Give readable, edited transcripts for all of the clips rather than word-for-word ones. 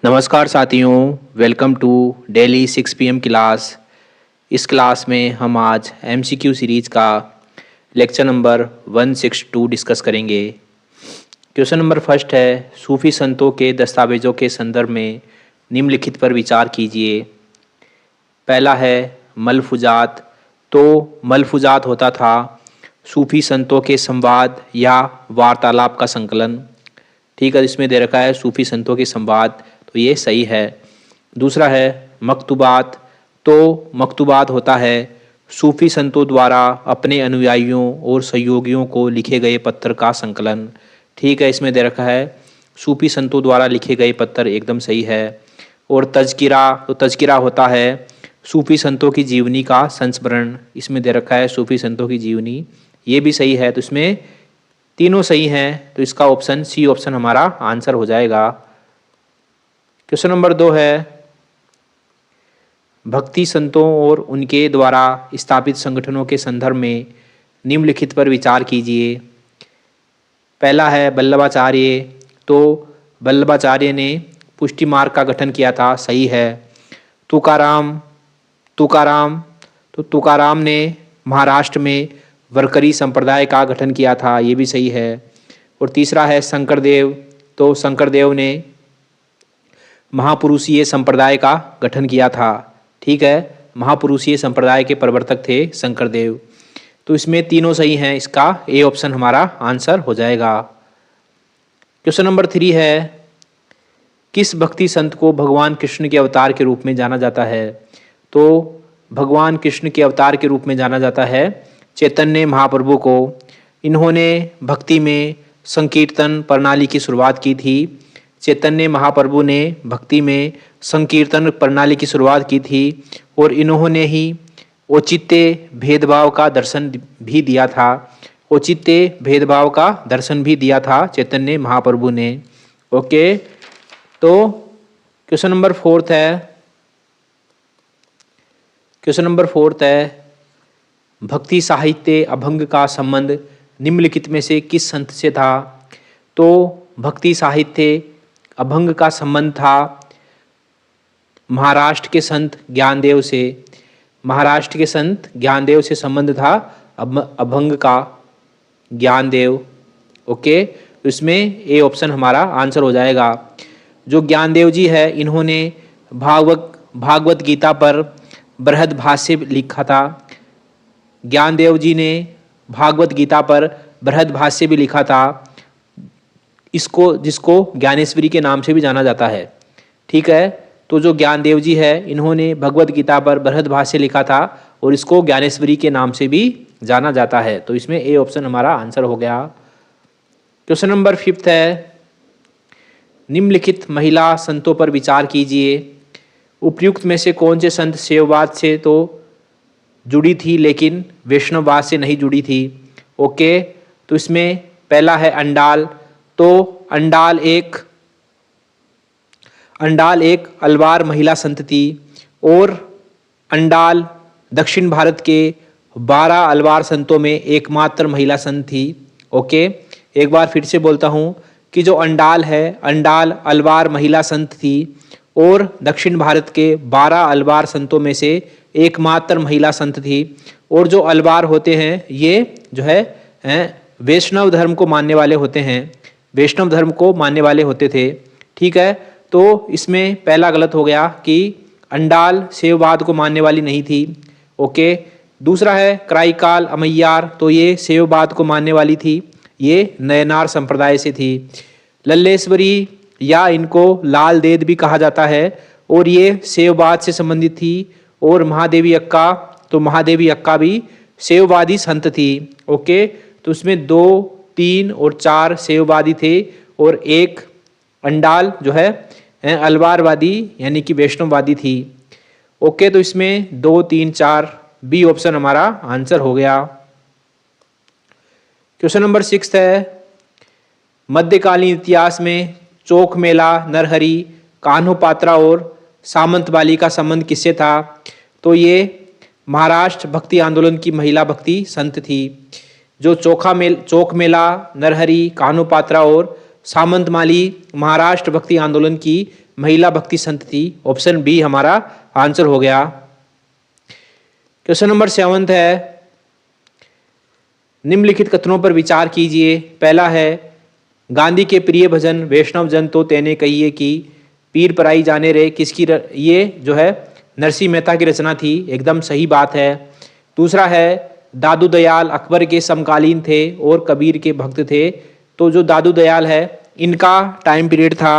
नमस्कार साथियों, welcome to daily 6 PM क्लास। इस क्लास में हम आज MCQ सीरीज का लेक्चर नंबर 162 डिस्कस करेंगे। क्वेश्चन नंबर फर्स्ट है, सूफी संतों के दस्तावेज़ों के संदर्भ में निम्नलिखित पर विचार कीजिए। पहला है मलफूजात। तो मलफूजात होता था सूफी संतों के संवाद या वार्तालाप का संकलन। ठीक है, इसमें दे रखा है सूफी संतों के संवाद, तो ये सही है। दूसरा है मकतूबात। तो मकतूबात होता है सूफी संतों द्वारा अपने अनुयायियों और सहयोगियों को लिखे गए पत्र का संकलन। ठीक है, इसमें दे रखा है सूफी संतों द्वारा लिखे गए पत्र, एकदम सही है। और तज़किरा, तो तज़किरा होता है सूफी संतों की जीवनी का संस्मरण। इसमें दे रखा है सूफी संतों की जीवनी, ये भी सही है। तो इसमें तीनों सही हैं, तो इसका ऑप्शन सी ऑप्शन हमारा आंसर हो जाएगा। क्वेश्चन नंबर 2 है, भक्ति संतों और उनके द्वारा स्थापित संगठनों के संदर्भ में निम्नलिखित पर विचार कीजिए। पहला है वल्लभाचार्य। तो वल्लभाचार्य ने पुष्टि मार्ग का गठन किया था, सही है। तुकाराम। तो तुकाराम ने महाराष्ट्र में वरकरी संप्रदाय का गठन किया था, ये भी सही है। और तीसरा है शंकरदेव। तो शंकरदेव ने महापुरुषीय संप्रदाय का गठन किया था। ठीक है, महापुरुषीय संप्रदाय के प्रवर्तक थे शंकरदेव। तो इसमें तीनों सही हैं, इसका ए ऑप्शन हमारा आंसर हो जाएगा। क्वेश्चन नंबर 3 है, किस भक्ति संत को भगवान कृष्ण के अवतार के रूप में जाना जाता है? तो भगवान कृष्ण के अवतार के रूप में जाना जाता है चैतन्य महाप्रभु को। इन्होंने भक्ति में संकीर्तन प्रणाली की शुरुआत की थी। चैतन्य महाप्रभु ने भक्ति में संकीर्तन प्रणाली की शुरुआत की थी और इन्होंने ही औचित्य भेदभाव का दर्शन भी दिया था। औचित्य भेदभाव का दर्शन भी दिया था चैतन्य महाप्रभु ने। ओके, तो क्वेश्चन नंबर 4 है, भक्ति साहित्य अभंग का संबंध निम्नलिखित में से किस संत से था? तो भक्ति साहित्य अभंग का संबंध था महाराष्ट्र के संत ज्ञानदेव से। महाराष्ट्र के संत ज्ञानदेव से संबंध था अभंग का, ज्ञानदेव। ओके, तो इसमें ए ऑप्शन हमारा आंसर हो जाएगा। जो ज्ञानदेव जी है, इन्होंने भागवत गीता पर बृहद भाष्य लिखा था। ज्ञानदेव जी ने भागवत गीता पर बृहद भाष्य भी लिखा था, जिसको ज्ञानेश्वरी के नाम से भी जाना जाता है। ठीक है, तो जो ज्ञानदेव जी है, इन्होंने भगवत गीता पर बृहद भाष्य लिखा था और इसको ज्ञानेश्वरी के नाम से भी जाना जाता है। तो इसमें ए ऑप्शन हमारा आंसर हो गया। क्वेश्चन नंबर 5 है, निम्नलिखित महिला संतों पर विचार कीजिए। उपयुक्त में से कौन से संत शैववाद से तो जुड़ी थी लेकिन वैष्णववाद से नहीं जुड़ी थी? ओके, तो इसमें पहला है अंडाल। तो अंडाल एक अलवार महिला संत थी और अंडाल दक्षिण भारत के 12 अलवार संतों में एकमात्र महिला संत थी। ओके, एक बार फिर से बोलता हूँ कि जो अंडाल है, अंडाल अलवार महिला संत थी और दक्षिण भारत के 12 अलवार संतों में से एकमात्र महिला संत थी। और जो अलवार होते हैं, ये जो है वैष्णव धर्म को मानने वाले होते हैं, वैष्णव धर्म को मानने वाले होते थे। ठीक है, तो इसमें पहला गलत हो गया कि अंडाल शैववाद को मानने वाली नहीं थी। ओके, दूसरा है क्राइकाल अमैयार। तो ये शैववाद को मानने वाली थी, ये नयनार संप्रदाय से थी। लल्लेश्वरी या इनको लाल देद भी कहा जाता है और ये शैववाद से संबंधित थी। और महादेवी अक्का, तो महादेवी अक्का भी शैववादी संत थी। ओके, तो उसमें 2, 3 और 4 शैववादी थे और एक अंडाल जो है अलवारवादी यानी कि वैष्णववादी थी। ओके, तो इसमें 2, 3, 4 बी ऑप्शन हमारा आंसर हो गया। क्वेश्चन नंबर 6 है, मध्यकालीन इतिहास में चौक मेला, नरहरि, कान्हो पात्रा और सामंतबाली का संबंध किससे था? तो ये महाराष्ट्र भक्ति आंदोलन की महिला भक्ति संत थी। जो चौक मेला, नरहरि, कान्हो पात्रा और सामंतमाली महाराष्ट्र भक्ति आंदोलन की महिला भक्ति संत थी। ऑप्शन बी हमारा आंसर हो गया। क्वेश्चन नंबर 7 है, निम्नलिखित कथनों पर विचार कीजिए। पहला है, गांधी के प्रिय भजन वैष्णव जन तो तेने कहिए कि पीर पराई जाने रे किसकी ये जो है नरसिंह मेहता की रचना थी। एकदम सही बात है। दूसरा है, दादू दयाल अकबर के समकालीन थे और कबीर के भक्त थे। तो जो दादू दयाल है इनका टाइम पीरियड था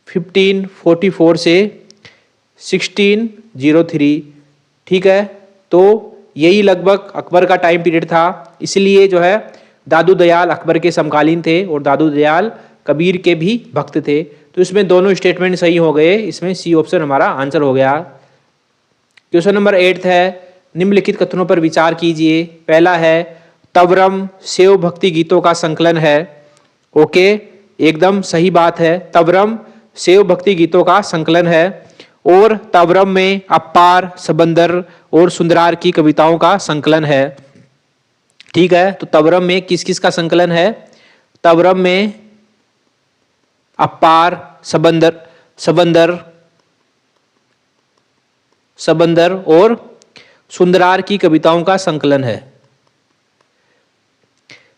1544 से 1603। ठीक है, तो यही लगभग अकबर का टाइम पीरियड था। इसलिए जो है दादू दयाल अकबर के समकालीन थे और दादू दयाल कबीर के भी भक्त थे। तो इसमें दोनों स्टेटमेंट सही हो गए। इसमें सी ऑप्शन हमारा आंसर हो गया। क्वेश्चन नंबर 8 है, निम्नलिखित कथनों पर विचार कीजिए। पहला है, तवरम शैव भक्ति गीतों का संकलन है। ओके, एकदम सही बात है। तवरम शैव भक्ति गीतों का संकलन है और तवरम में अपार, सबंदर और सुंदरार की कविताओं का संकलन है। ठीक है, तो तवरम में किस किस का संकलन है? तवरम में अपार, सबंदर और सुंदरार की कविताओं का संकलन है।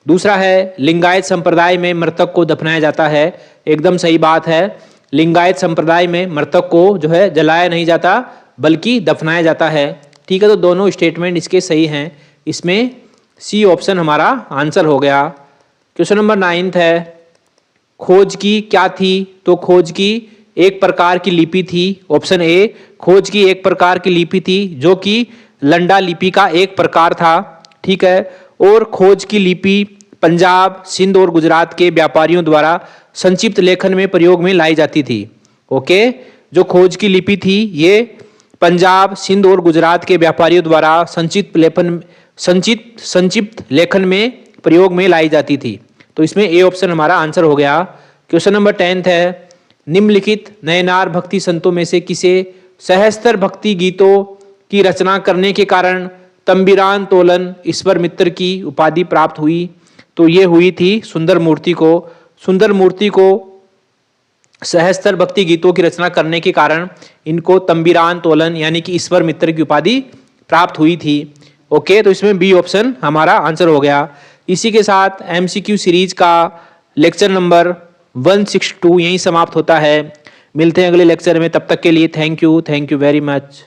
दूसरा है, लिंगायत संप्रदाय में मृतक को दफनाया जाता है। एकदम सही बात है। लिंगायत संप्रदाय में मृतक को जो है जलाया नहीं जाता बल्कि दफनाया जाता है। ठीक है, तो दोनों स्टेटमेंट इसके सही हैं। इसमें सी ऑप्शन हमारा आंसर हो गया। क्वेश्चन नंबर 9 है, खोज की क्या थी? तो खोज की एक प्रकार की लिपि थी। ऑप्शन ए, खोज की एक प्रकार की लिपि थी जो कि लंडा लिपि का एक प्रकार था। ठीक है, और खोज की लिपि पंजाब, सिंध और गुजरात के व्यापारियों द्वारा संक्षिप्त लेखन में प्रयोग में लाई जाती थी। ओके, जो खोज की लिपि थी ये पंजाब, सिंध और गुजरात के व्यापारियों द्वारा संक्षिप्त लेखन में प्रयोग में लाई जाती थी। तो इसमें ए ऑप्शन हमारा आंसर हो गया। क्वेश्चन नंबर 10 है, निम्नलिखित नयनार भक्ति संतों में से किसे सहस्त्र भक्ति गीतों की रचना करने के कारण तंबीरान तोलन ईश्वर मित्र की उपाधि प्राप्त हुई? तो ये हुई थी सुंदर मूर्ति को। सुंदर मूर्ति को सहस्त्र भक्ति गीतों की रचना करने के कारण इनको तंबीरान तोलन यानी कि ईश्वर मित्र की उपाधि प्राप्त हुई थी। ओके, तो इसमें बी ऑप्शन हमारा आंसर हो गया। इसी के साथ एमसीक्यू सीरीज का लेक्चर नंबर 162 यहीं समाप्त होता है। मिलते हैं अगले लेक्चर में, तब तक के लिए थैंक यू वेरी मच।